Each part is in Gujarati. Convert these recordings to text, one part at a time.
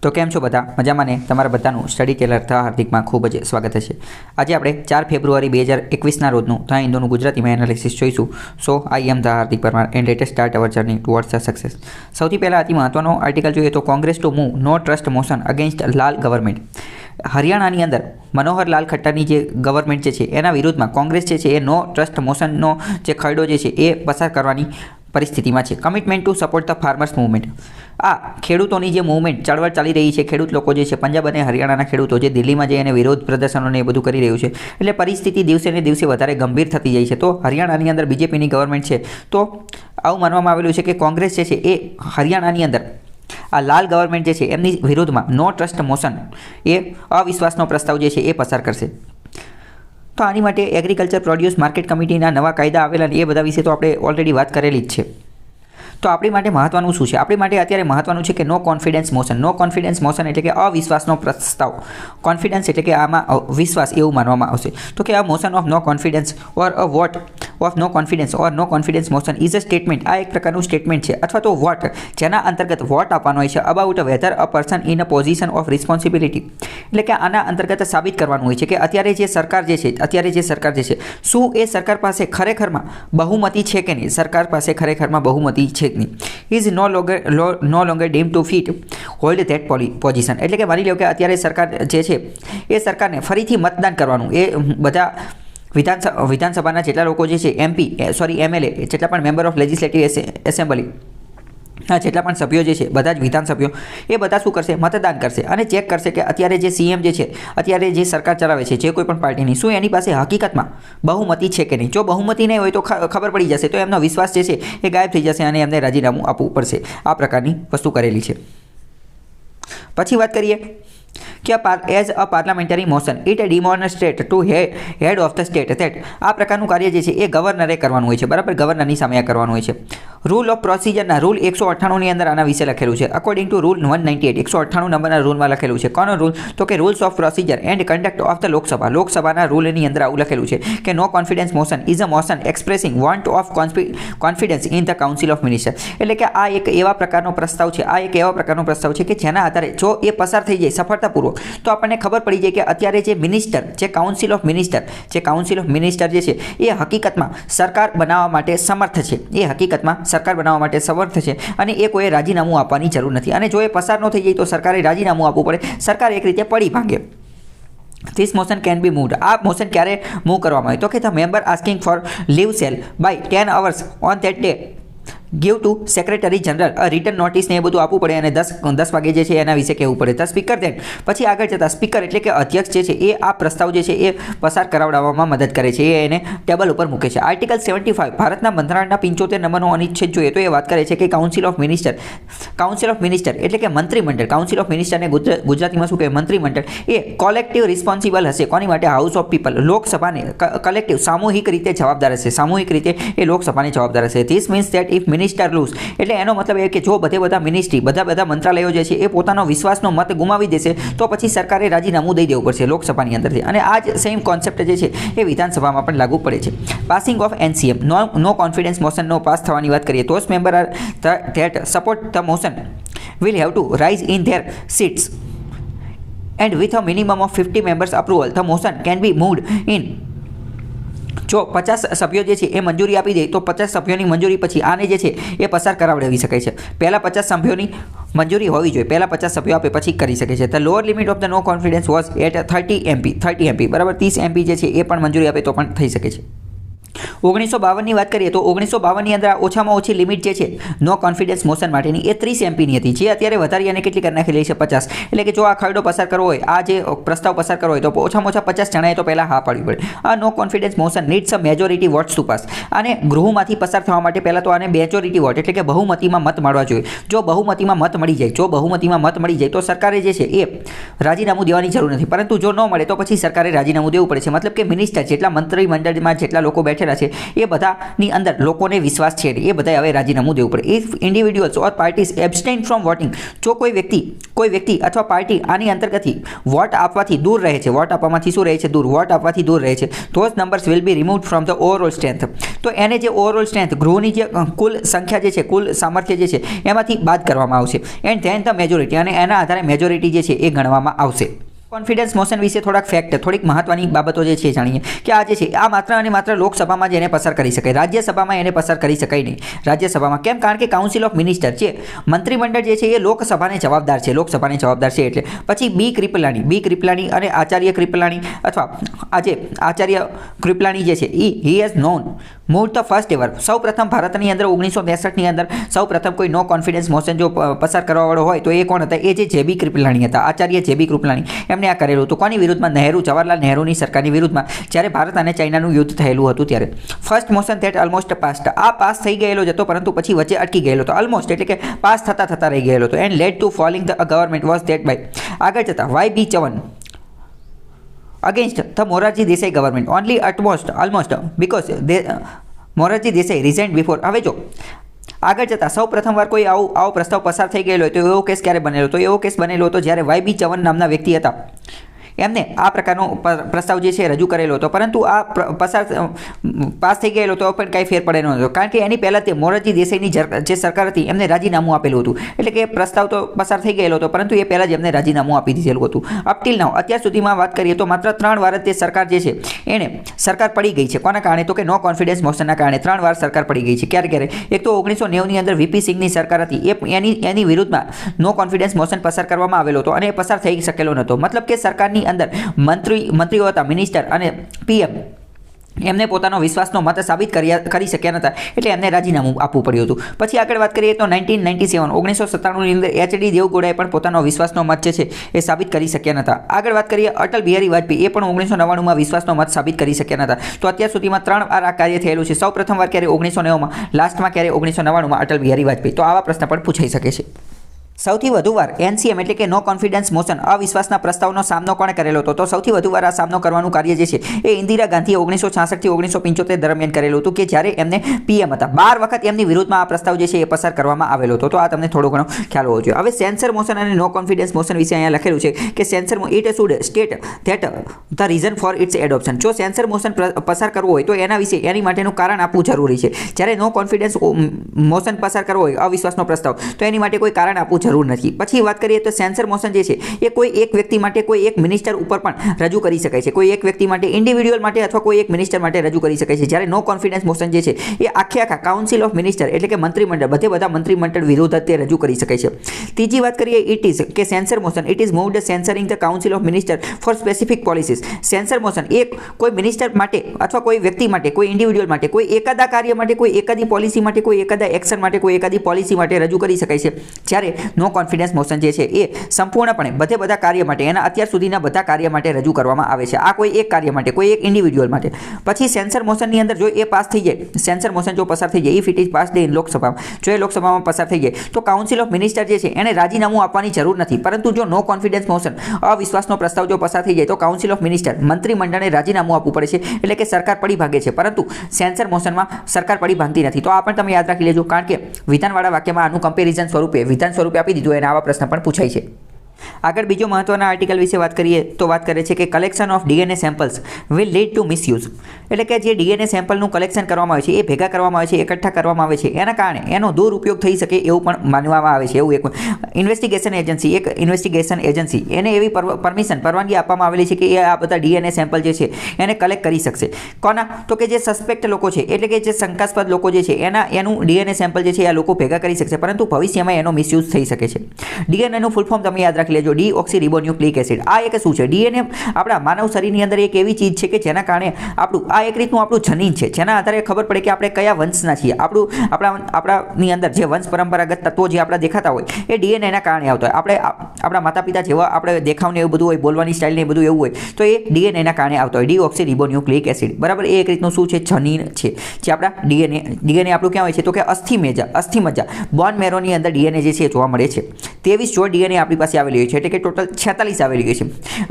તો કેમ છો બધા મજામાં ને તમારા બધાનું સ્ટડી કેલર ધ હાર્દિકમાં ખૂબ જ સ્વાગત છે। આજે આપણે 4 ફેબ્રુઆરી 2021ના રોજનું ધ હિન્દુનું ગુજરાતીમાં એનાલિસિસ જોઈશું। So I am the Hardik Parmar and let's start our journey towards the success. સૌથી પહેલાં અતિ મહત્વનો આર્ટિકલ જોઈએ તો Congress to move no trust motion against Lal government. હરિયાણાની અંદર મનોહર લાલ ખટ્ટરની જે ગવર્મેન્ટ છે એના વિરુદ્ધમાં કોંગ્રેસ છે એ નો ટ્રસ્ટ મોશનનો જે ખરડો જે છે એ પસાર કરવાની પરિસ્થિતિમાં છે। Commitment to support the farmers movement. આ ખેડૂતોની જે મૂવમેન્ટ ચળવળ ચાલી રહી છે, ખેડૂત લોકો જે છે પંજાબ અને હરિયાણાના ખેડૂતો જે દિલ્હીમાં જઈને વિરોધ પ્રદર્શનોને એ બધું કરી રહ્યું છે, એટલે પરિસ્થિતિ દિવસે ને દિવસે વધારે ગંભીર થતી જાય છે। તો હરિયાણાની અંદર બીજેપીની ગવર્મેન્ટ છે, તો આવું માનવામાં આવેલું છે કે કોંગ્રેસ જે છે એ હરિયાણાની અંદર આ લાલ ગવર્મેન્ટ જે છે એમની વિરુદ્ધમાં નો ટ્રસ્ટ મોશન એ અવિશ્વાસનો પ્રસ્તાવ જે છે એ પસાર કરશે। તો આની માટે એગ્રીકલ્ચર પ્રોડ્યુસ માર્કેટ કમિટીના નવા કાયદા આવેલા એ બધા વિશે તો આપણે ઓલરેડી વાત કરેલી જ છે। તો આપણી માટે મહત્વનું શું છે? આપણી માટે અત્યારે મહત્વનું છે કે નો કોન્ફિડન્સ મોશન। નો કોન્ફિડન્સ મોશન એટલે કે અવિશ્વાસનો પ્રસ્તાવ। કોન્ફિડન્સ એટલે કે આમાં વિશ્વાસ એવું માનવામાં આવશે। તો કે આ motion of no confidence or a vote of no confidence or no confidence motion is a statement. આ એક પ્રકારનું સ્ટેટમેન્ટ છે અથવા તો વોટ, જેના અંતર્ગત વોટ આપવાનો હોય છે about whether a person in a position of responsibility. એટલે કે આના અંતર્ગત સાબિત કરવાનું હોય છે કે અત્યારે જે સરકાર જે છે શું એ સરકાર પાસે ખરેખરમાં બહુમતી છે કે નહીં, સરકાર પાસે ખરેખરમાં બહુમતી છે કે નહીં। Is no longer deem to fit hold that position. એટલે કે માની લો કે અત્યારે સરકાર જે છે એ સરકારને ફરીથી મતદાન કરવાનું, એ બધા વિધાનસભાના જેટલા લોકો જે છે એમએલએ જેટલા પણ મેમ્બર ઓફ લેજિસ્લેટિવ એસેમ્બલી જેટલા પણ સભ્યો જે છે બધા જ વિધાનસભ્યો એ બધા શું કરશે? મતદાન કરશે અને ચેક કરશે કે અત્યારે જે સીએમ જે છે, અત્યારે જે સરકાર ચલાવે છે જે કોઈ પણ પાર્ટીની, શું એની પાસે હકીકતમાં બહુમતી છે કે નહીં। જો બહુમતી નહીં હોય તો ખબર પડી જશે, તો એમનો વિશ્વાસ જે છે એ ગાયબ થઈ જશે અને એમને રાજીનામું આપવું પડશે। આ પ્રકારની વસ્તુ કરેલી છે। પછી વાત કરીએ કે as a parliamentary motion it demonstrate to head of the state that. આ પ્રકારનું કાર્ય જે છે એ ગવર્નરે કરવાનું હોય છે, બરાબર, ગવર્નરની સામે આ કરવાનું હોય છે। રૂલ ઓફ પ્રોસિજરના રૂલ 198ની અંદર આના વિશે લખેલું છે। અકોર્ડિંગ ટુ રૂલ 198 198 નંબરના રૂલમાં લખેલું છે। કોનો રૂલ? તો કે rules of procedure and conduct of the Lok Sabha. લોકસભાના રૂલની અંદર આવું લખેલું છે કે no confidence motion is a motion expressing want of confidence in the council of minister. એટલે કે આ એક એવા પ્રકારનો પ્રસ્તાવ છે, કે જેના આધારે જો એ પસાર થઈ જાય સફળતાપૂર્વક તો આપણને ખબર પડી જાય કે અત્યારે જે મિનિસ્ટર, જે કાઉન્સિલ ઓફ મિનિસ્ટર જે છે એ હકીકતમાં સરકાર બનાવવા માટે સમર્થ છે, અને એ કોઈ રાજીનામું આપવાની જરૂર નથી। અને જો એ પસાર ન થઈ જાય તો સરકારે રાજીનામું આપવું પડે, સરકાર એક રીતે પડી ભાંગે। This motion can be moved. આ મોશન ક્યારે મૂવ કરવામાં આવે? તો કે the member asking for leave shall by 10 hours on that day give to secretary general written notice ને એ બધું આપવું પડે અને 10 વાગે જે છે એના વિશે કહેવું પડે। ધ સ્પીકર ધેન પછી આગળ જતા સ્પીકર એટલે કે અધ્યક્ષ જે છે એ આ પ્રસ્તાવ જે છે એ પસાર કરાવડાવવામાં મદદ કરે છે, એ એને ટેબલ ઉપર મૂકે છે। આર્ટિકલ 75 ભારતના બંધારણના 75 નંબરનો અનુચ્છેદ જોઈએ તો એ વાત કરે છે કે કાઉન્સિલ ઓફ મિનિસ્ટર એટલે કે મંત્રીમંડળ, કાઉન્સિલ ઓફ મિનિસ્ટરને ગુજરાતીમાં શું કહેવાય? મંત્રીમંડળ એ કોલેક્ટિવ રિસ્પોન્સિબલ હશે। કોની માટે? હાઉસ ઓફ પીપલ, લોકસભાને કલેક્ટિવ સામૂહિક રીતે જવાબદાર હશે, સામૂહિક રીતે એ લોકસભાને જવાબદાર હશે। This means that if minister lose, એટલે એનો મતલબ એ કે જો બધા મિનિસ્ટ્રી, બધા મંત્રાલયો જે છે એ પોતાનો વિશ્વાસનો મત ગુમાવી દેશે તો પછી સરકારે રાજીનામું દઈ દેવું પડશે લોકસભાની અંદરથી। અને આ જ સેમ કોન્સેપ્ટ જે છે એ વિધાનસભામાં પણ લાગુ પડે છે। Passing of NCM no confidence મોશનનો પાસ થવાની વાત કરીએ તો member are that support the motion will have to rise in their seats and with a minimum of 50 members approval the motion can be moved in. જો 50 સભ્યો જે છે એ મંજૂરી આપી દે તો 50 સભ્યોની મંજૂરી પછી આને જે છે એ પસાર કરાવડાવી શકે છે। પહેલાં 50 સભ્યોની મંજૂરી હોવી જોઈએ, પહેલાં 50 સભ્યો આપે પછી કરી શકે છે। The lower limit of the no confidence was at 30 MP બરાબર, 30 MP જે છે એ પણ મંજૂરી આપે તો પણ થઈ શકે છે। 1952ની વાત કરીએ તો 1952ની અંદર ઓછામાં ઓછી લિમિટ જે છે નો કોન્ફિડન્સ મોશન માટેની એ 30 MPની હતી, જે અત્યારે વધારી અને કેટલી કરી નાખેલી છે 50। એટલે કે જો આ ખરડો પસાર કરવો હોય, આ જે પ્રસ્તાવ પસાર કરવો હોય તો ઓછામાં ઓછા 50 જણાએ તો પહેલાં હા પાડવી પડે। આ નો કોન્ફિડન્સ મોશન નીડ્સ અ મેજોરિટી વોટ્સ ટુ પાસ। આને ગૃહમાંથી પસાર થવા માટે પહેલાં તો આને મેજોરિટી વોટ એટલે કે બહુમતીમાં મત મળવા જોઈએ। જો બહુમતીમાં મત મળી જાય તો સરકારે જે છે એ રાજીનામું દેવાની જરૂર નથી, પરંતુ જો ન મળે તો પછી સરકારે રાજીનામું દેવું પડે છે। મતલબ કે મિનિસ્ટર જેટલા મંત્રીમંડળમાં જેટલા લોકો બેઠેલા લખેલા છે એ બધાની અંદર લોકોને વિશ્વાસ છે એ બધા હવે રાજીનામું દેવું પડે. If individuals or parties abstain from voting, જો કોઈ વ્યક્તિ અથવા પાર્ટી આની અંતર્ગતથી વોટ આપવાથી દૂર રહે છે, વોટ આપવામાંથી શું રહે છે? દૂર. વોટ આપવાથી દૂર રહે છે, those numbers will be removed from the overall strength. તો એને જે ઓવરઓલ સ્ટ્રેન્થ, ગૃહની જે કુલ સંખ્યા જે છે, કુલ સામર્થ્ય જે છે એમાંથી બાદ કરવામાં આવશે. એન્ડ ધેન ધ મેજોરિટી, અને એના આધારે મેજોરિટી જે છે એ ગણવામાં આવશે. કોન્ફિડન્સ મોશન વિશે થોડીક મહત્વની બાબતો જે છે જાણીએ કે આ જે છે આ માત્ર અને માત્ર લોકસભામાં જ એને પસાર કરી શકાય, રાજ્યસભામાં એને પસાર કરી શકાય નહીં. રાજ્યસભામાં કેમ? કારણ કે કાઉન્સિલ ઓફ મિનિસ્ટર છે, મંત્રીમંડળ જે છે એ લોકસભાને જવાબદાર છે, એટલે પછી બી કૃપલાણી અને આચાર્ય કૃપલાણી અથવા આજે આચાર્ય કૃપલાણી જે છે he has move the first ever, સૌ પ્રથમ ભારતની અંદર 1963ની અંદર સૌ પ્રથમ કોઈ નો કોન્ફિડન્સ મોશન જો પસાર કરવાવાળો હોય તો એ કોણ હતા? એ જે જેબી કૃપલાણી હતા, આચાર્ય જેબી કૃપલાણી. એમને આ કરેલું હતું. કોની વિરુદ્ધમાં? જવાહરલાલ નહેરુની સરકારની વિરુદ્ધમાં, જ્યારે ભારત અને ચાઇનાનું યુદ્ધ થયેલું હતું ત્યારે. First motion that almost passed, આ પાસ થઈ ગયેલો જ હતો પરંતુ પછી વચ્ચે અટકી ગયેલો હતો. ઓલમોસ્ટ એટલે કે પાસ થતા રહી ગયેલો હતો. And led to falling the government was that by, આગળ જતા YB Chavan against the Morarji Desai government only almost because Morarji Desai resigned before. હવે જો આગળ જતાં સૌ પ્રથમવાર કોઈ આવો પ્રસ્તાવ પસાર થઈ ગયેલો હોય તો એવો કેસ ક્યારે બનેલો? તો એવો કેસ બનેલો હતો જ્યારે YB ચવન નામના વ્યક્તિ હતા, એમને આ પ્રકારનો પ્રસ્તાવ જે છે રજૂ કરેલો હતો, પરંતુ આ પાસ થઈ ગયેલો તો પણ કંઈ ફેર પડે ન હતો, કારણ કે એની પહેલાં તે મોરારજી દેસાઈની જે સરકાર હતી એમને રાજીનામું આપેલું હતું. એટલે કે પ્રસ્તાવ તો પસાર થઈ ગયેલો હતો પરંતુ એ પહેલાં જ એમને રાજીનામું આપી દીધેલું હતું. અપ ટીલ નાઉ, અત્યાર સુધીમાં વાત કરીએ તો માત્ર 3 વાર જ તે સરકાર જે છે એને સરકાર પડી ગઈ છે. કોના કારણે? તો કે નો કોન્ફિડન્સ મોશનના કારણે 3 વાર સરકાર પડી ગઈ છે. ક્યારે? એક તો 1990ની અંદર VP સિંઘની સરકાર હતી, એની વિરુદ્ધમાં નો કોન્ફિડન્સ મોશન પસાર કરવામાં આવેલો હતો અને એ પસાર થઈ શકેલો નહોતો. મતલબ કે સરકારની અંદર મંત્રીઓ હતા, મિનિસ્ટર અને PM, એમને પોતાનો વિશ્વાસનો મત સાબિત કરી શક્યા નહોતા, એટલે એમને રાજીનામું આપવું પડ્યું હતું. પછી આગળ વાત કરીએ તો 1997ની અંદર HD દેવગૌડાએ પણ પોતાનો વિશ્વાસનો મત જે છે એ સાબિત કરી શક્યા નહોતા. આગળ વાત કરીએ અટલ બિહારી વાજપેયી, એ પણ 1999માં વિશ્વાસનો મત સાબિત કરી શક્યા નહોતા. તો અત્યાર સુધીમાં 3 વાર આ કાર્ય થયેલું છે. સૌ પ્રથમવાર ક્યારે? 1990માં, લાસ્ટમાં ક્યારે? 1999માં અટલ બિહારી વાજપેયી. તો આવા પ્રશ્ન પણ પૂછાઈ શકે છે. સૌથી વધુ વાર NCM એટલે કે નો કોન્ફિડન્સ મોશન, અવિશ્વાસના પ્રસ્તાવનો સામનો કોણે કરેલો હતો? તો સૌથી વધુ વાર આ સામનો કરવાનું કાર્ય જે છે એ ઇન્દિરા ગાંધીએ 1966 થી 1975 દરમિયાન કરેલું હતું, કે જ્યારે એમને PM હતા. 12 વખત એમની વિરુદ્ધમાં આ પ્રસ્તાવ જે છે એ પસાર કરવામાં આવેલો હતો. તો આ તમને થોડો ઘણો ખ્યાલ હોવો જોઈએ. હવે સેન્સર મોશન અને નો કોન્ફિડન્સ મોશન વિશે અહીંયા લખેલું છે કે censure it should state that the reason for its adoption. જો સેન્સર મોશન પસાર કરવું હોય તો એના વિશે એની માટેનું કારણ આપવું જરૂરી છે. જ્યારે નો કોન્ફિડન્સ મોશન પસાર કરવો હોય, અવિશ્વાસનો પ્રસ્તાવ, તો એની માટે કોઈ કારણ આપવું જરૂર નથી. પછી વાત કરીએ તો સેન્સર મોશન જે છે એ કોઈ એક વ્યક્તિ માટે, કોઈ એક મિનિસ્ટર ઉપર પણ રજૂ કરી શકાય છે. કોઈ એક વ્યક્તિ માટે, ઇન્ડિવિડ્યુઅલ માટે અથવા કોઈ એક મિનિસ્ટર માટે રજૂ કરી શકાય છે. જ્યારે નો કોન્ફિડન્સ મોશન જે છે એ આખા કાઉન્સિલ ઓફ મિનિસ્ટર એટલે કે મંત્રીમંડળ, બધા મંત્રીમંડળ વિરુદ્ધ તે રજૂ કરી શકાય છે. ત્રીજી વાત કરીએ ઇટ ઇઝ કે censure motion it is moved censuring the council of minister for specific policies. Censure motion એ કોઈ મિનિસ્ટર માટે અથવા કોઈ વ્યક્તિ માટે, કોઈ ઇન્ડિવિડ્યુઅલ માટે, કોઈ એકાદા કાર્ય માટે, કોઈ એકાદી પોલિસી માટે, કોઈ એકાદા એક્શન માટે, કોઈ એકાદી પોલિસી માટે રજૂ કરી શકાય છે. જ્યારે નો કોન્ફિડન્સ મોશન જે છે એ સંપૂર્ણપણે બધા કાર્ય માટે, એના અત્યાર સુધીના બધા કાર્ય માટે રજૂ કરવામાં આવે છે. આ કોઈ એક કાર્ય માટે, કોઈ એક ઇન્ડિવિડ્યુઅલ માટે. પછી સેન્સર મોશનની અંદર જો એ પાસ થઈ જાય, સેન્સર મોશન જો પસાર થઈ જાય, if it is pass in લોકસભામાં, જો એ લોકસભામાં પસાર થઈ જાય તો કાઉન્સિલ ઓફ મિનિસ્ટર જે છે એને રાજીનામું આપવાની જરૂર નથી. પરંતુ જો નો કોન્ફિડન્સ મોશન, અવિશ્વાસનો પ્રસ્તાવ જો પસાર થઈ જાય તો કાઉન્સિલ ઓફ મિનિસ્ટર, મંત્રીમંડળને રાજીનામું આપવું પડે છે. એટલે કે સરકાર પડી ભાગે છે. પરંતુ સેન્સર મોશનમાં સરકાર પડી ભાગતી નથી. તો આ પણ તમે યાદ રાખી લેજો, કારણ કે વિધાનવાળા વાક્યમાં આનું કમ્પેરિઝન સ્વરૂપે, વિધાન સ્વરૂપે આપી દીધું અને આવા પ્રશ્ન પણ પૂછાય છે. આગળ બીજો મહત્વના આર્ટિકલ વિશે વાત કરીએ તો વાત કરે છે કે collection of DNA samples will lead to misuse. એટલે કે જે DNA સેમ્પલનું કલેક્શન કરવામાં આવે છે, એ ભેગા કરવામાં આવે છે, એકઠા કરવામાં આવે છે, એના કારણે એનો દુરુપયોગ થઈ શકે એવું પણ માનવામાં આવે છે. એવું એક ઇન્વેસ્ટિગેશન એજન્સી એને એવી પરવાનગી આપવામાં આવેલી છે કે એ આ બધા DNA સેમ્પલ જે છે એને કલેક્ટ કરી શકશે. કોના? તો કે જે સસ્પેક્ટ લોકો છે, એટલે કે જે શંકાસ્પદ લોકો જે છે એનું DNA સેમ્પલ જે છે આ લોકો ભેગા કરી શકશે, પરંતુ ભવિષ્યમાં એનો મિસયુઝ થઈ શકે છે. DNA નું ફૂલ ફોર્મ તમે યાદ રાખી લેજો, ડીઓક્સીરિબોન્યુક્લિક એસિડ. આ એક શું છે? DNA આપણા માનવ શરીરની અંદર એક એવી ચીજ છે કે જેના કારણે આ એક રીતનું આપણું જનીન છે, જેના આધારે ખબર પડે કે આપણે કયા વંશના છીએ. આપણાની અંદર જે વંશ પરંપરાગત તત્વો જે આપણા દેખાતા હોય એ DNA ના કારણે આવતા હોય. આપણા માતા પિતા જેવા આપણે દેખાવને એવું બધું હોય, બોલવાની સ્ટાઇલ ને એ બધું એવું હોય, તો એ DNA ના કારણે આવતા હોય. ડીઓક્સીરિબોન્યુક્લિક એસિડ, બરાબર. એ એક રીતનું શું છે? જનીન છે. જે આપણા DNA આપણું ક્યાં હોય છે? તો કે અસ્થિમજ્જા, બોન મેરોની અંદર DNA જે છે એ જોવા મળે છે. 23 જોડ ડીએનએ આપણી પાસે આવેલી હોય છે, એટલે કે ટોટલ 46 આવેલી હોય છે.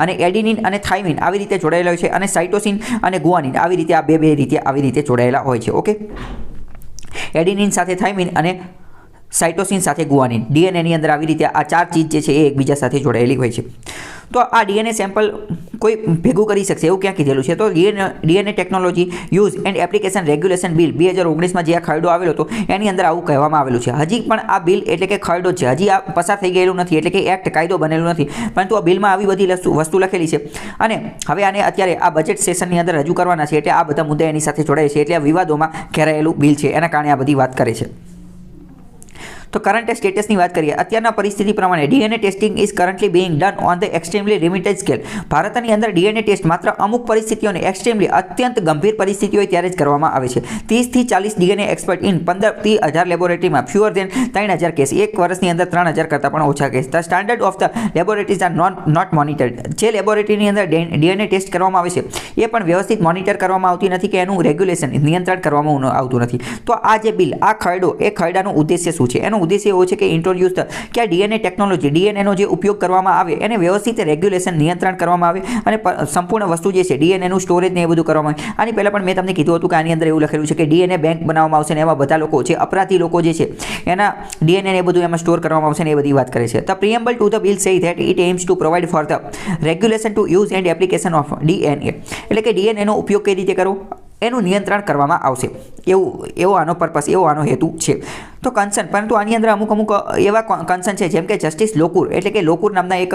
અને એડિનિન અને થાઇમિન આવી રીતે જોડાયેલા હોય છે, અને સાઇટોસિન અને ગુઆનિન આવી રીતે આ બે રીતે આવી રીતે જોડાયેલા હોય છે. ઓકે, એડિનિન સાથે થાઇમિન અને સાઇટોસિન સાથે ગુઆનિન ડીએનએની અંદર આવી રીતે આ 4 ચીજ જે છે એ એકબીજા સાથે જોડાયેલી હોય છે. તો આ ડીએનએ સેમ્પલ કોઈ ભેગું કરી શકશે એવું ક્યાં કીધેલું છે? તો DNA technology use and application regulation bill 2019માં જે આ ખરડો આવેલો હતો એની અંદર આવું કહેવામાં આવેલું છે. હજી પણ આ બિલ એટલે કે ખરડો છે, હજી આ પસાર થઈ ગયેલું નથી, એટલે કે એક્ટ કાયદો બનેલું નથી, પરંતુ આ બિલમાં આવી બધી વસ્તુ લખેલી છે. અને હવે આને અત્યારે આ બજેટ સેશનની અંદર રજૂ કરવાના છે, એટલે આ બધા મુદ્દા એની સાથે જોડાય છે, એટલે આ વિવાદોમાં ઘેરાયેલું બિલ છે, એના કારણે આ બધી વાત કરે છે. તો કરંટ સ્ટેટસની વાત કરીએ. અત્યારના પરિસ્થિતિ પ્રમાણે DNA testing is currently being done on the extremely limited scale. ભારતની અંદર ડીએનએ ટેસ્ટ માત્ર અમુક પરિસ્થિતિઓને એક્સ્ટ્રીમલી અત્યંત ગંભીર પરિસ્થિતિઓ હોય ત્યારે જ કરવામાં આવે છે. 30 થી 40 ડીએનએ એક્સપર્ટ ઇન 15 થી 1000 લેબોરેટરીમાં ફ્યુઅર દેન 3000 કેસ, એક વર્ષની અંદર 3000 કરતાં પણ ઓછા કેસ. The standard of the laboratories are not monitored. જે લેબોરેટરીની અંદર ડીએનએ ટેસ્ટ કરવામાં આવે છે એ પણ વ્યવસ્થિત મોનિટર કરવામાં આવતી નથી કે એનું રેગ્યુલેશન નિયંત્રણ કરવામાં આવતું નથી. તો આ જે બિલ, આ ખરડો, એ ખરડાનો ઉદ્દેશ્ય શું છે? એનો ઉદ્દેશ્ય એવો છે કે ઇન્ટ્રોડ્યુસ કે આ ડીએનએ ટેકનોલોજી, ડીએનએનો જે ઉપયોગ કરવામાં આવે એને વ્યવસ્થિત રેગ્યુલેશન નિયંત્રણ કરવામાં આવે, અને સંપૂર્ણ વસ્તુ જે છે ડીએનએનું સ્ટોરેજ ને એ બધું કરવામાં આવે. આની પહેલાં પણ મેં તમને કીધું હતું કે આની અંદર એવું લખેલું છે કે ડીએનએ બેંક બનાવવામાં આવશે, ને એમાં બધા લોકો જે અપરાધી લોકો જે છે એના ડીએનએ એ બધું એમાં સ્ટોર કરવામાં આવશે, ને એ બધી વાત કરે છે. The preamble to the bill say that it aims to provide for the regulation to use and application of DNA, એટલે કે ડીએનએનો ઉપયોગ કઈ રીતે કરવો એનું નિયંત્રણ કરવામાં આવશે, એવો આનો પર્પસ, એવો આનો હેતુ છે. તો કન્સર્ન, પરંતુ આની અંદર અમુક એવા કન્સર્ન છે, જેમ કે જસ્ટિસ લોકુર, એટલે કે લોકુર નામના એક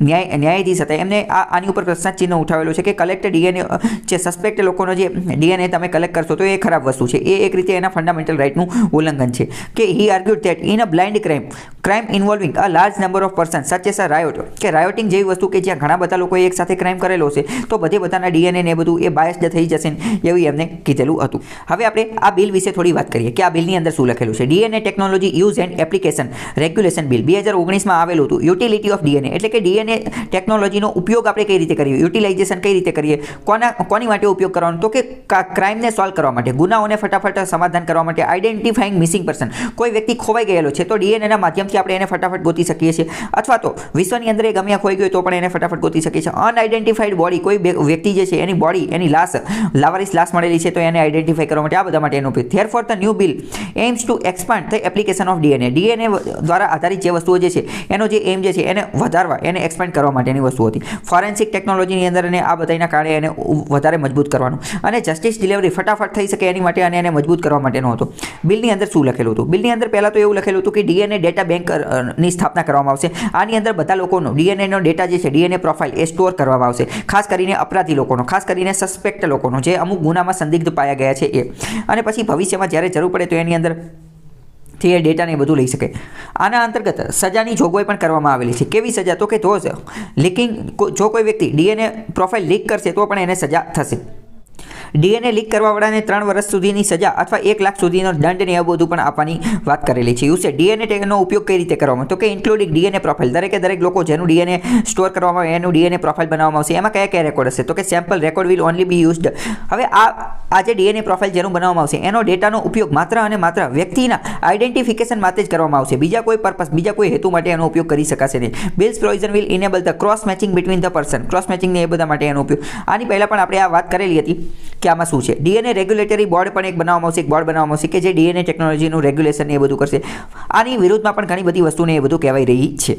ન્યાયાધીશ હતા, એમને આની ઉપર પ્રશ્ન ચિહ્ન ઉઠાવેલો છે કે કલેક્ટ ડીએનએ, જે સસ્પેક્ટ લોકોનો જે ડીએનએ તમે કલેક્ટ કરશો તો એ ખરાબ વસ્તુ છે, એ એક રીતે એના ફંડામેન્ટલ રાઇટનું ઉલ્લંઘન છે. કે he argued that in a blind crime involving a large number of person such as a riot, કે રાયોટિંગ જેવી વસ્તુ કે જ્યાં ઘણા બધા લોકોએ એક સાથે ક્રાઇમ કરેલો છે, તો બધાના ડીએનએ ને એ બધું એ બાયસ્ડ થઈ જશે ને એવું એમને કીધેલું હતું. હવે આપણે આ બિલ વિશે થોડી વાત કરીએ કે આ બિલની અંદર શું લખેલું છે. DNA technology use and application regulation bill 2019માં આવેલું હતું. યુટિલિટી ઓફ ડીએનએ, એટલે કે ડીએનએ ટેકનોલોજીનો ઉપયોગ આપણે કઈ રીતે કરીએ, યુટિલાઇઝેશન કઈ રીતે કરીએ, કોની માટે ઉપયોગ કરવાનો? તો કે ક્રાઇમને સોલ્વ કરવા માટે, ગુનાઓને ફટાફટ સમાધાન કરવા માટે, આઈડેન્ટિફાઈંગ મિસિંગ પર્સન, કોઈ વ્યક્તિ ખોવાઈ ગયેલો છે તો ડીએનએના માધ્યમથી આપણે એને ફટાફટ ગોતી શકીએ છીએ, અથવા તો વિશ્વની અંદર એ ગમ્યા ખોઈ ગયો તો પણ એને ફટાફટ ગોતી શકીએ છીએ. અનઆઇડેન્ટિફાઈડ બોડી, કોઈ વ્યક્તિ જે છે એની બોડી, એની લાશ, લાવારીસ લાશ મળેલી છે તો એને આઈડેન્ટિફાઈ કરવા માટે, આ બધા માટે એનો ઉપયોગ. Therefore the new bill aims to expand the application of DNA, DNA દ્વારા આધારિત જે વસ્તુઓ જે છે એનો જે એમ જે છે એને વધારવા, એને એક્સપેન્ડ કરવા માટેની વસ્તુ હતી. ફોરેન્સિક ટેકનોલોજીની અંદર અને આ બધાના કારણે એને વધારે મજબૂત કરવાનું, અને જસ્ટિસ ડિલિવરી ફટાફટ થઈ શકે એની માટે, અને એને મજબૂત કરવા માટેનો હતો. બિલની અંદર શું લખેલું હતું? બિલની અંદર પહેલાં તો એવું લખેલું હતું કે ડીએનએ ડેટા બેંકની સ્થાપના કરવામાં આવશે. આની અંદર બધા લોકોનો ડીએનએનો ડેટા જે છે, ડીએનએ પ્રોફાઇલ, એ સ્ટોર કરવામાં આવશે, ખાસ કરીને અપરાધી લોકોનો, ખાસ કરીને સસ્પેક્ટ લોકોનો, જે અમુક ગુનામાં સંદિગ્ધ પાયા ગયા છે એ. અને પછી ભવિષ્યમાં જ્યારે જરૂર પડે તો એની અંદર થી એ ડેટાને બધું લઈ શકે. આના અંતર્ગત સજાની જોગવાઈ પણ કરવામાં આવેલી છે. કેવી સજા? તો કે લીકિંગ, જો કોઈ વ્યક્તિ ડીએનએ પ્રોફાઇલ લીક કરશે તો પણ એને સજા થશે. ડીએનએ લીક કરવાવાળાને 3 વર્ષ સુધીની સજા અથવા 1 લાખ સુધીનો દંડ ને એવું બધું પણ આપવાની વાત કરેલી છે. યુસે ડીએનએ ટેકનો ઉપયોગ કઈ રીતે કરવામાં? તો કે ઇન્ક્લુડિંગ ડીએનએ પ્રોફાઇલ, દરેક લોકો જેનું ડીએનએ સ્ટોર કરવામાં આવે એનું ડીએનએ પ્રોફાઇલ બનાવવામાં આવશે. એમાં કયા રેકોર્ડ હશે? તો કે sample record will only B used. હવે આ જે ડીએનએ પ્રોફાઇલ જેનું બનાવવામાં આવશે એનો ડેટાનો ઉપયોગ માત્ર અને માત્ર વ્યક્તિના આઈડેન્ટિફિકેશન માટે જ કરવામાં આવશે. બીજા કોઈ પર્પસ, બીજા કોઈ હેતુ માટે એનો ઉપયોગ કરી શકાશે નહીં. Bills provision will enable the cross matching between the person, cross matching ને એ બધા માટે એનો ઉપયોગ. આની પહેલાં પણ આપણે આ વાત કરેલી હતી કે આમાં શું છે. ડીએનએ રેગ્યુલેટરી બોર્ડ પણ એક બનાવવામાં આવશે, એક બોર્ડ બનાવવામાં આવશે કે જે ડીએનએ ટેકનોલોજીનું રેગ્યુલેશન એ બધું કરશે. આની વિરુદ્ધમાં પણ ઘણી બધી વસ્તુને એ બધું કહેવાઈ રહી છે.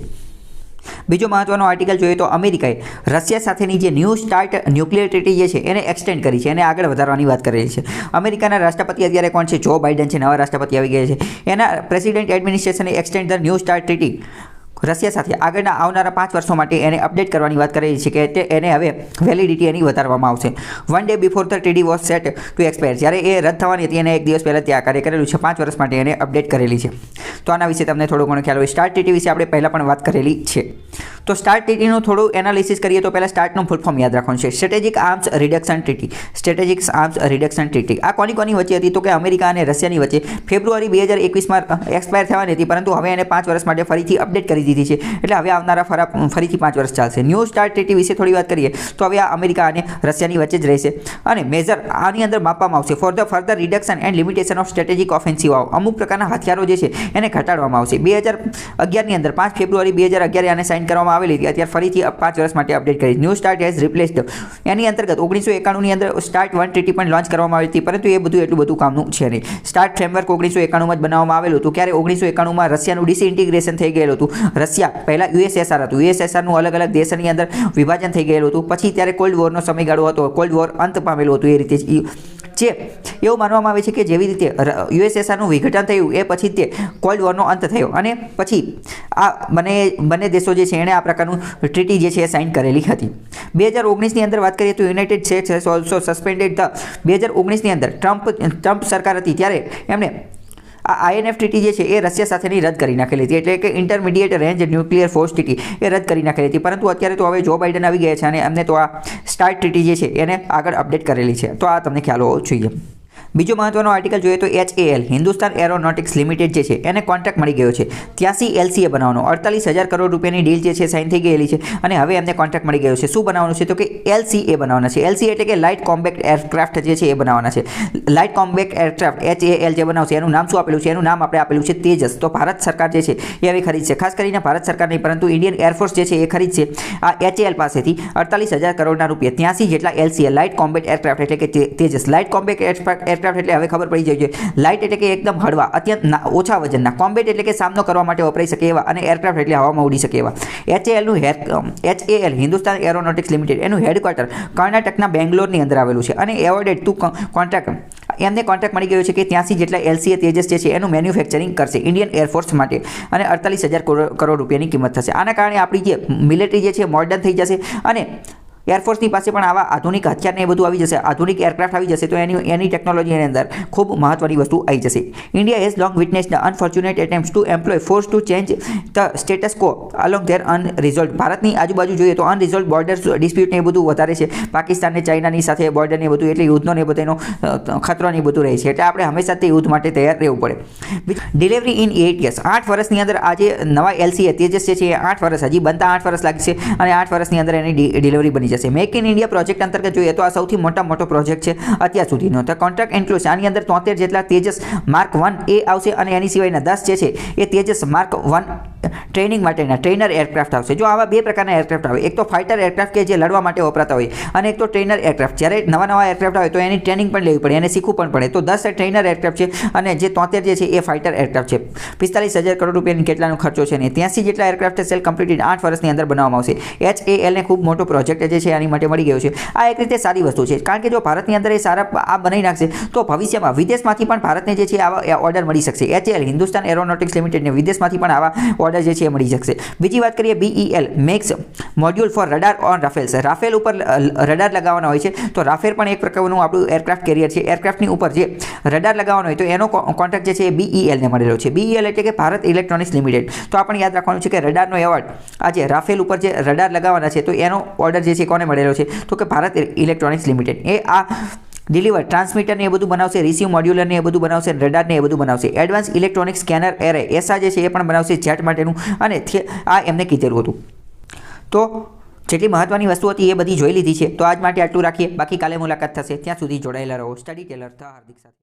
બીજો મહત્વનો આર્ટિકલ જોઈએ તો અમેરિકાએ રશિયા સાથેની જે ન્યૂ સ્ટાર્ટ ન્યુક્લિયર ટ્રીટી જે છે એને એક્સટેન્ડ કરી છે, એને આગળ વધારવાની વાત કરેલી છે. અમેરિકાના રાષ્ટ્રપતિ અત્યારે કોણ છે? જો બાઇડન છે, નવા રાષ્ટ્રપતિ આવી ગયા છે. એના પ્રેસિડેન્ટ એડમિનિસ્ટ્રેશને extend the new start treaty Russia સાથે આગળના આવનારા 5 વર્ષો માટે એને અપડેટ કરવાની વાત કરેલી છે કે એને હવે વેલિડિટી એની વધારવામાં આવશે. 1 day before the treaty was set to expire, જ્યારે એ રદ થવાની હતી એને 1 દિવસ પહેલાં ત્યાં કાર્ય કરેલું છે. 5 વર્ષ માટે એને અપડેટ કરેલી છે. તો આના વિશે તમને થોડો ઘણો ખ્યાલ હોય. સ્ટાર્ટ ટ્રીટી વિશે આપણે પહેલાં પણ વાત કરેલી છે. તો સ્ટાર્ટ ટ્રીટીનું થોડું એનાલિસિસ કરીએ તો પહેલાં સ્ટાર્ટનું ફૂલ ફોર્મ યાદ રાખવાનું છે. Strategic arms reduction treaty. Strategic arms reduction treaty આ કોની વચ્ચે હતી? તો કે અમેરિકા અને રશિયાની વચ્ચે ફેબ્રુઆરી 2021માં એક્સપાયર થવાની હતી, પરંતુ હવે એને 5 વર્ષ માટે ફરીથી અપડેટ કરી દીધી છે. એટલે હવે આવનારા ફરીથી 5 વર્ષ ચાલશે. ન્યૂ સ્ટાર્ટ ટ્રીટી વિશે થોડી વાત કરીએ તો હવે આ અમેરિકા અને રશિયાની વચ્ચે જ રહેશે અને મેજર આની અંદર માપવામાં આવશે for the further reduction and limitation of strategic offensive. અમુક પ્રકારના હથિયારો જે છે એને ઘટાડવામાં આવશે. 2011ની અંદર 5 ફેબ્રુઆરી 2011 આને સાઇન કરવામાં આવેલી હતી. અત્યારે ફરીથી 5 વર્ષ માટે અપડેટ કરી. New start has replaced. એની અંતર્ગત 1991ની અંદર સ્ટાર્ટ 1 ટ્રીટી પણ લોન્ચ કરવામાં આવી હતી, પરંતુ એ બધું એટલું બધું કામનું છે નહીં. સ્ટાર્ટ ફ્રેમવર્ક 1991માં જ બનાવવામાં આવેલું હતું. ક્યારે? 1991માં રશિયાનું ડિસઇન્ટિગ્રેશન થઈ ગયેલું હતું. રશિયા પહેલાં યુએસએસઆર હતું. યુએસએસઆરનું અલગ અલગ દેશની અંદર વિભાજન થઈ ગયેલું હતું. પછી ત્યારે કોલ્ડ વોરનો સમયગાળો હતો. કોલ્ડ વોર અંત પામેલું હતું. એ રીતે જે એવું માનવામાં આવે છે કે જેવી રીતે યુએસએસઆરનું વિઘટન થયું એ પછી તે કોલ્ડ વોરનો અંત થયો અને પછી આ બંને દેશો જે છે એણે આ પ્રકારનું ટ્રીટી જે છે એ સાઇન કરેલી હતી. 2019ની અંદર વાત કરીએ તો United States has also suspended the. 2019ની અંદર ટ્રમ્પ સરકાર હતી ત્યારે એમણે આ INF ટ્રીટી જે છે એ રશિયા સાથેની રદ કરી નાખેલી હતી. એટલે કે intermediate range nuclear force treaty એ રદ કરી નાખેલી હતી. પરંતુ અત્યારે તો હવે જો બાઇડન આવી ગયા છે અને એમને તો આ સ્ટાર્ટ ટ્રીટી જે છે એને આગળ અપડેટ કરેલી છે. તો આ તમને ખ્યાલ હોવો જોઈએ. બીજો મહત્વનો આર્ટિકલ જોઈએ તો HAL હિન્દુસ્તાન એરોનોટિક્સ લિમિટેડ જે છે એને કોન્ટ્રાક્ટ મળી ગયો છે 83 LCA બનાવવાનો. 48,000 કરોડ રૂપિયાની ડીલ જે છે સાઇન થઈ ગયેલી છે અને હવે એમને કોન્ટ્રાક્ટ મળી ગયો છે. શું બનાવવાનું છે? તો કે LCA બનાવવાના છે. LCA એટલે કે લાઇટ કોમ્બેક્ટ એરક્રાફ્ટ જે છે એ બનાવવાના છે. લાઇટ કોમ્બેક્ટ એરક્રાફ્ટ HAL જે બનાવશે એનું નામ શું આપેલું છે? એનું નામ આપણે આપેલું છે તેજસ. તો ભારત સરકાર જે છે એ હવે ખરીદશે. ખાસ કરીને ભારત સરકાર નહીં પરંતુ ઇન્ડિયન એરફોર્સ જે છે એ ખરીદશે આ HAL પાસેથી 48,000 કરોડના રૂપિયા 83 જેટલા LCA લાઇટ કોમ્બેક્ટ એરક્રાફ્ટ એટલે કે તેજસ. લાઇટ કોમ્બેક્ટ એરક્રાફ્ટ એટલે હવે ખબર પડી જાય છે. લાઇટ એટલે કે એકદમ હળવા, અત્યંત ઓછા વજનના. કોમ્બેટ એટલે કે સામનો કરવા માટે વપરાઈ શકે એવા અને એરક્રાફ્ટ એટલે હવામાં ઉડી શકે એવા. HAL હિન્દુસ્તાન એરોનોટિક્સ લિમિટેડ એનું હેડક્વાર્ટર કર્ણાટકના બેંગ્લોરની અંદર આવેલું છે અને એવોર્ડેડ ટુ કોન્ટ્રાક્ટ એમને કોન્ટ્રાક્ટ મળી ગયો છે કે 83 જેટલા LCA તેજસ જે છે એનું મેન્યુફેક્ચરિંગ કરશે ઇન્ડિયન એરફોર્સ માટે અને 48,000 કરોડ રૂપિયાની કિંમત થશે. આના કારણે આપણી જે મિલિટરી જે છે મોડર્ન થઈ જશે અને એરફોર્સની પાસે પણ આવા આધુનિક હથિયારને એ બધું આવી જશે, આધુનિક એરક્રાફ્ટ આવી જશે. તો એની ટેકનોલોજીની અંદર ખૂબ મહત્વની વસ્તુ આવી જશે. India has long witness the unfortunate attempts to employ force to change the status quo along their unresolve. ભારતની આજુબાજુ જોઈએ તો અનરિઝોલ્વ બોર્ડર ડિસ્પ્યુટને એ બધું વધારે છે. પાકિસ્તાનને ચાઇનાની સાથે બોર્ડરને બધું એટલે યુદ્ધનો ને બધું એનો ખતરો ને બધું રહે છે. એટલે આપણે હંમેશા તે યુદ્ધ માટે તૈયાર રહેવું પડે. ડિલિવરી ઇન 8 years 8 વર્ષની અંદર આજે નવા LCA તેજસ છે એ 8 વર્ષ હજી બનતા 8 વર્ષ લાગશે અને 8 વર્ષની અંદર એની ડિલિવરી બની જશે. મેક ઇન ઇન્ડિયા પ્રોજેક્ટ અંતર્ગત જોઈએ તો આ સૌથી મોટો પ્રોજેક્ટ છે અત્યાર સુધીનો. તો કોન્ટ્રાક્ટ ઇન્ક્લુઝ આની અંદર 73 જેટલા તેજસ માર્ક 1A આવશે અને એની સિવાયના 10 જે છે એ તેજસ માર્ક 1 ટ્રેનિંગ માટેના ટ્રેનર એરક્રાફ્ટ આવશે. જો આવા બે પ્રકારના એરક્રાફ્ટ આવે, એક તો ફાઇટર એરક્રાફ્ટ કે જે લડવા માટે વપરાતા હોય અને એક તો ટ્રેનર એરક્રાફ્ટ. જ્યારે નવા એરક્રાફ્ટ આવે તો એની ટ્રેનિંગ પણ લેવી પડે, એને શીખવું પણ પડે. તો 10 ટ્રેનર એરક્રાફ્ટ છે અને જે 73 જે છે એ ફાઇટર એરક્રાફ્ટ છે. 45,000 કરોડ રૂપિયાની કેટલાનો ખર્ચો છે ને 83 જેટલા એરક્રાફ્ટ સેલ કમ્પ્લીટેડ 8 વર્ષની અંદર બનાવવામાં આવશે. HAL ને ખૂબ મોટો પ્રોજેક્ટ જે છે આની માટે મળી ગયો છે. આ એક રીતે સારી વસ્તુ છે કારણ કે જો ભારતની અંદર એ સારા આ બનાવી નાખશે તો ભવિષ્યમાં વિદેશમાંથી પણ ભારતને જે છે આવા ઓર્ડર મળી શકશે. HAL હિન્દુસ્તાન એરોનોટિક્સ લિમિટેડને વિદેશમાંથી પણ આવા ઓર્ડર જે છે એ મળી શકશે. બીજી વાત કરીએ BEL makes module for radar on Rafales. Rafale ઉપર રડાર લગાવવાનો હોય છે તો રાફેલ પણ એક પ્રકારનું આપણું એરક્રાફ્ટ કેરિયર છે. એરક્રાફ્ટની ઉપર જે રડાર લગાવવાનો હોય તો એનો કોન્ટ્રાક્ટ જે છે એ BEL ને મળેલો છે. BEL એટલે કે ભારત ઇલેક્ટ્રોનિક્સ લિમિટેડ. તો આપણે યાદ રાખવાનું છે કે રડારનો એવોર્ડ આજે રાફેલ ઉપર જે રડાર લગાવવાના છે તો એનો ઓર્ડર જે છે કોને મળેલો છે તો કે ભારત ઇલેક્ટ્રોનિક્સ લિમિટેડ. એ આ ડિલિવર ટ્રાન્સમીટર ને એ બધું બનાવશે, રિસીવ મોડ્યુલર ને એ બધું બનાવશે, રડાર ને એ બધું બનાવશે. એડવાન્સ ઇલેક્ટ્રોનિક સ્કેનર એરે એસા જે છે એ પણ બનાવશે જેટ માટેનું અને આ એમને કીધેલું હતું. તો જેટલી મહત્વની વસ્તુ હતી એ બધી જોઈ લીધી છે. તો આજ માટે આટલું રાખીએ. બાકી કાલે મુલાકાત થશે. ત્યાં સુધી જોડાયેલા રહો સ્ટડી ટેલર હાર્દિક સાથે.